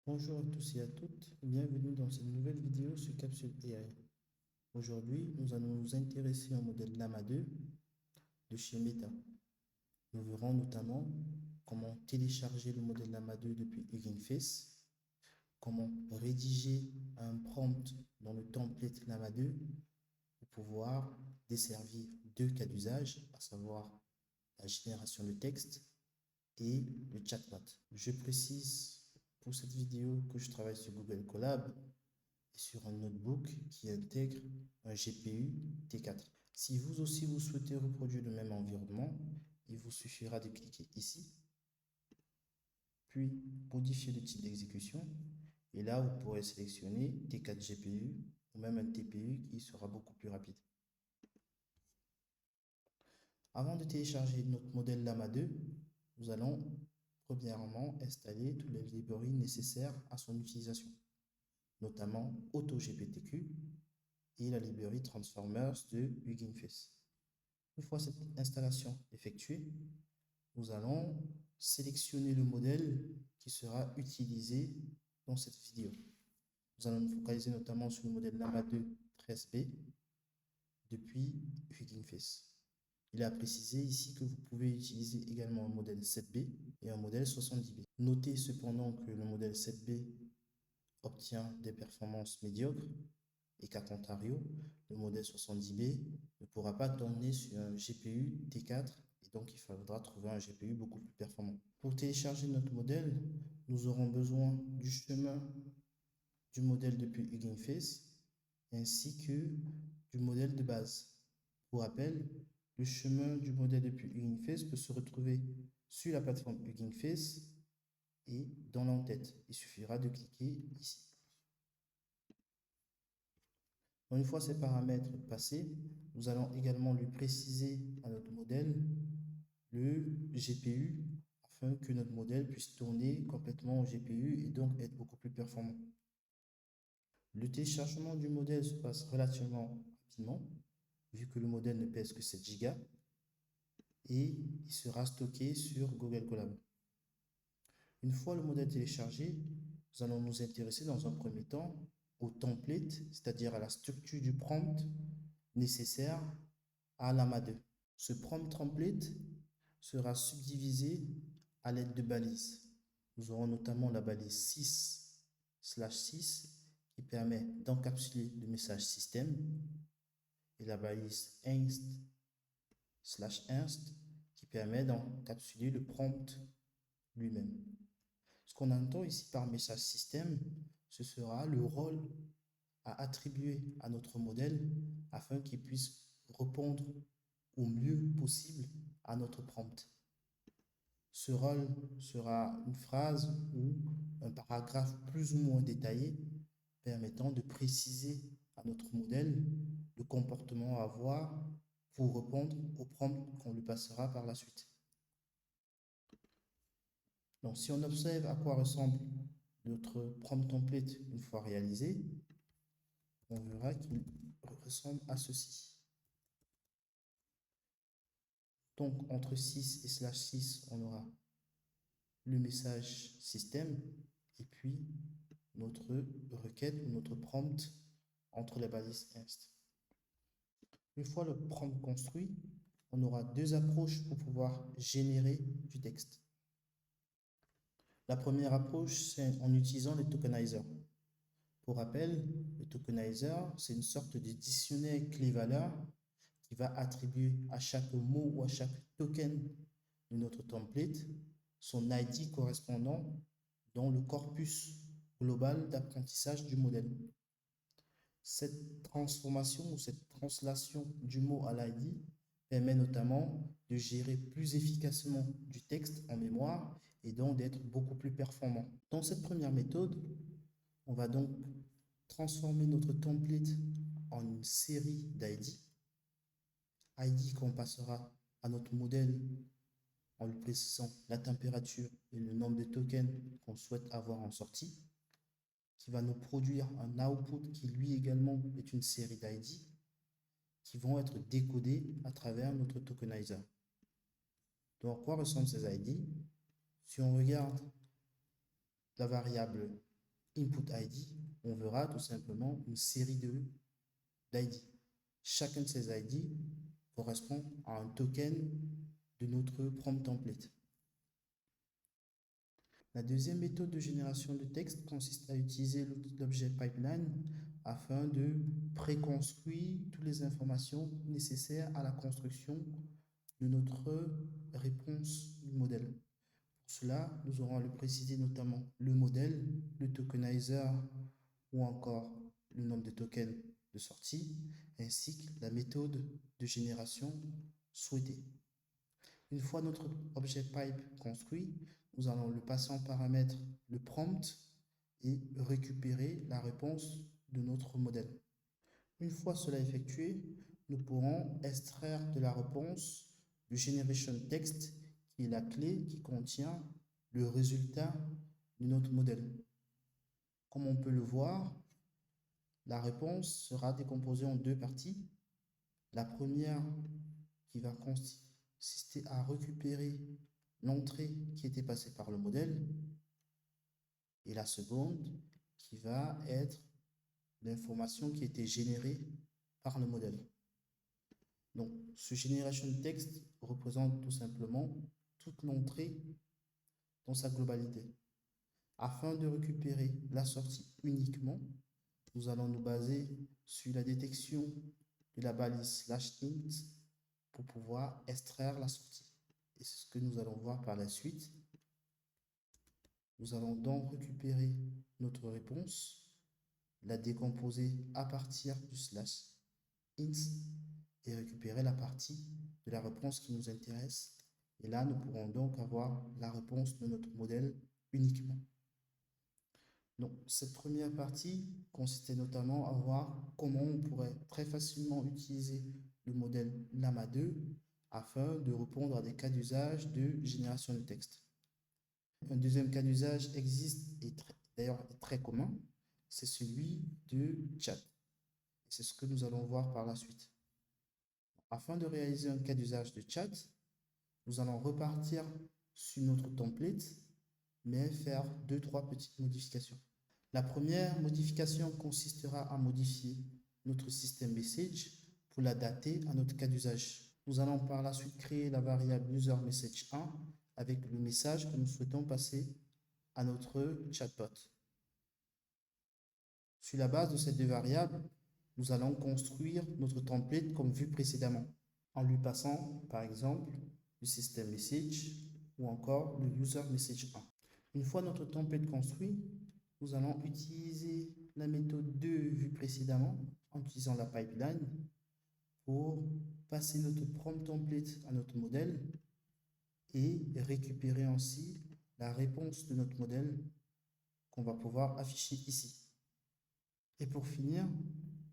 Bonjour à tous et à toutes, bienvenue dans cette nouvelle vidéo sur Capsule AI. Aujourd'hui, nous allons nous intéresser au modèle Llama 2 de chez Meta. Nous verrons notamment comment télécharger le modèle Llama 2 depuis Hugging Face, comment rédiger un prompt dans le template Llama 2 pour pouvoir desservir deux cas d'usage, à savoir la génération de texte et le chatbot. Je précise pour cette vidéo que je travaille sur Google Colab et sur un notebook qui intègre un GPU T4. Si vous aussi vous souhaitez reproduire le même environnement, il vous suffira de cliquer ici, puis modifier le type d'exécution, et là vous pourrez sélectionner T4 GPU ou même un TPU qui sera beaucoup plus rapide. Avant de télécharger notre modèle Llama 2, nous allons premièrement installer toutes les librairies nécessaires à son utilisation, notamment AutoGPTQ et la librairie Transformers de Hugging Face. Une fois cette installation effectuée, nous allons sélectionner le modèle qui sera utilisé dans cette vidéo. Nous allons nous focaliser notamment sur le modèle Llama 2 13B depuis Hugging Face. Il est à préciser ici que vous pouvez utiliser également un modèle 7B et un modèle 70B. Notez cependant que le modèle 7B obtient des performances médiocres et qu'à contrario, le modèle 70B ne pourra pas tourner sur un GPU T4 et donc il faudra trouver un GPU beaucoup plus performant. Pour télécharger notre modèle, nous aurons besoin du chemin du modèle depuis Hugging Face ainsi que du modèle de base. Pour rappel, le chemin du modèle depuis Hugging Face peut se retrouver sur la plateforme Hugging Face et dans l'entête. Il suffira de cliquer ici. Une fois ces paramètres passés, nous allons également lui préciser à notre modèle le GPU afin que notre modèle puisse tourner complètement au GPU et donc être beaucoup plus performant. Le téléchargement du modèle se passe relativement rapidement vu que le modèle ne pèse que 7 Go et il sera stocké sur Google Colab. Une fois le modèle téléchargé, nous allons nous intéresser dans un premier temps au template, c'est-à-dire à la structure du prompt nécessaire à Llama 2. Ce prompt template sera subdivisé à l'aide de balises. Nous aurons notamment la balise 6/6 qui permet d'encapsuler le message système et la balise inst/inst qui permet d'encapsuler le prompt lui-même. Ce qu'on entend ici par message système, ce sera le rôle à attribuer à notre modèle afin qu'il puisse répondre au mieux possible à notre prompt. Ce rôle sera une phrase ou un paragraphe plus ou moins détaillé permettant de préciser à notre modèle le comportement à avoir pour répondre au prompt qu'on lui passera par la suite. Donc, si on observe à quoi ressemble notre prompt template une fois réalisé, on verra qu'il ressemble à ceci. Donc, entre 6 et /6, on aura le message système et puis notre requête ou notre prompt entre les balises inst. Une fois le prompt construit, on aura deux approches pour pouvoir générer du texte. La première approche, c'est en utilisant les tokenizers. Pour rappel, le tokenizer, c'est une sorte de dictionnaire clé-valeur qui va attribuer à chaque mot ou à chaque token de notre template son ID correspondant dans le corpus global d'apprentissage du modèle. Cette transformation ou cette translation du mot à l'ID permet notamment de gérer plus efficacement du texte en mémoire et donc d'être beaucoup plus performant. Dans cette première méthode, on va donc transformer notre template en une série d'ID. ID qu'on passera à notre modèle en lui précisant la température et le nombre de tokens qu'on souhaite avoir en sortie, qui va nous produire un output qui lui également est une série d'ID qui vont être décodés à travers notre tokenizer. Donc, à quoi ressemblent ces ID? Si on regarde la variable input ID, on verra tout simplement une série d'ID. Chacun de ces ID correspond à un token de notre prompt template. La deuxième méthode de génération de texte consiste à utiliser l'objet pipeline afin de préconstruire toutes les informations nécessaires à la construction de notre réponse du modèle. Pour cela, nous aurons à le préciser notamment le modèle, le tokenizer ou encore le nombre de tokens de sortie, ainsi que la méthode de génération souhaitée. Une fois notre objet pipe construit, nous allons le passer en paramètre le prompt et récupérer la réponse de notre modèle. Une fois cela effectué, nous pourrons extraire de la réponse le generation text qui est la clé qui contient le résultat de notre modèle. Comme on peut le voir, la réponse sera décomposée en deux parties. La première qui va consister à récupérer l'entrée qui était passée par le modèle et la seconde qui va être l'information qui a été générée par le modèle. Donc, ce generation text représente tout simplement toute l'entrée dans sa globalité. Afin de récupérer la sortie uniquement, nous allons nous baser sur la détection de la balise /int pour pouvoir extraire la sortie. Et c'est ce que nous allons voir par la suite. Nous allons donc récupérer notre réponse, la décomposer à partir du /int et récupérer la partie de la réponse qui nous intéresse. Et là, nous pourrons donc avoir la réponse de notre modèle uniquement. Donc, cette première partie consistait notamment à voir comment on pourrait très facilement utiliser le modèle Llama 2 afin de répondre à des cas d'usage de génération de texte. Un deuxième cas d'usage existe et d'ailleurs est très commun, c'est celui de chat. C'est ce que nous allons voir par la suite. Afin de réaliser un cas d'usage de chat, nous allons repartir sur notre template, mais faire 2-3 petites modifications. La première modification consistera à modifier notre system message pour la dater à notre cas d'usage. Nous allons par la suite créer la variable userMessage1 avec le message que nous souhaitons passer à notre chatbot. Sur la base de ces deux variables, nous allons construire notre template comme vu précédemment, en lui passant par exemple le system message ou encore le userMessage1. Une fois notre template construit, nous allons utiliser la méthode de vue précédemment en utilisant la pipeline pour passer notre prompt template à notre modèle et récupérer ainsi la réponse de notre modèle qu'on va pouvoir afficher ici. Et pour finir,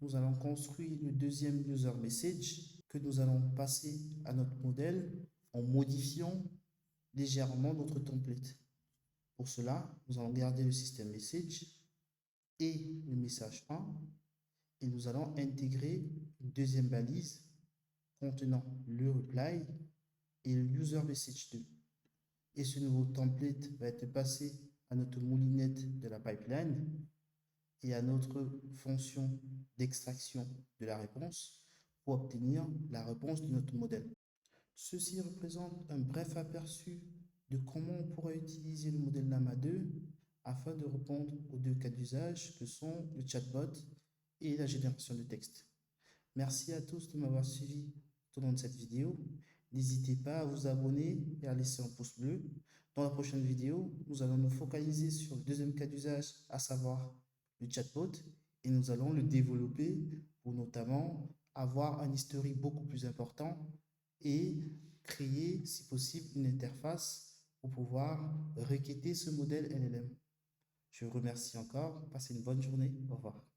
nous allons construire le deuxième user message que nous allons passer à notre modèle en modifiant légèrement notre template. Pour cela, nous allons garder le system message et le message 1 et nous allons intégrer une deuxième balise contenant le reply et le user message 2. Et ce nouveau template va être passé à notre moulinette de la pipeline et à notre fonction d'extraction de la réponse pour obtenir la réponse de notre modèle. Ceci représente un bref aperçu de comment on pourrait utiliser le modèle Llama 2 afin de répondre aux deux cas d'usage que sont le chatbot et la génération de texte. Merci à tous de m'avoir suivi tout au long de cette vidéo. N'hésitez pas à vous abonner et à laisser un pouce bleu. Dans la prochaine vidéo, nous allons nous focaliser sur le deuxième cas d'usage, à savoir le chatbot, et nous allons le développer pour notamment avoir un historique beaucoup plus important et créer, si possible, une interface pour pouvoir requêter ce modèle LLM. Je vous remercie encore. Passez une bonne journée. Au revoir.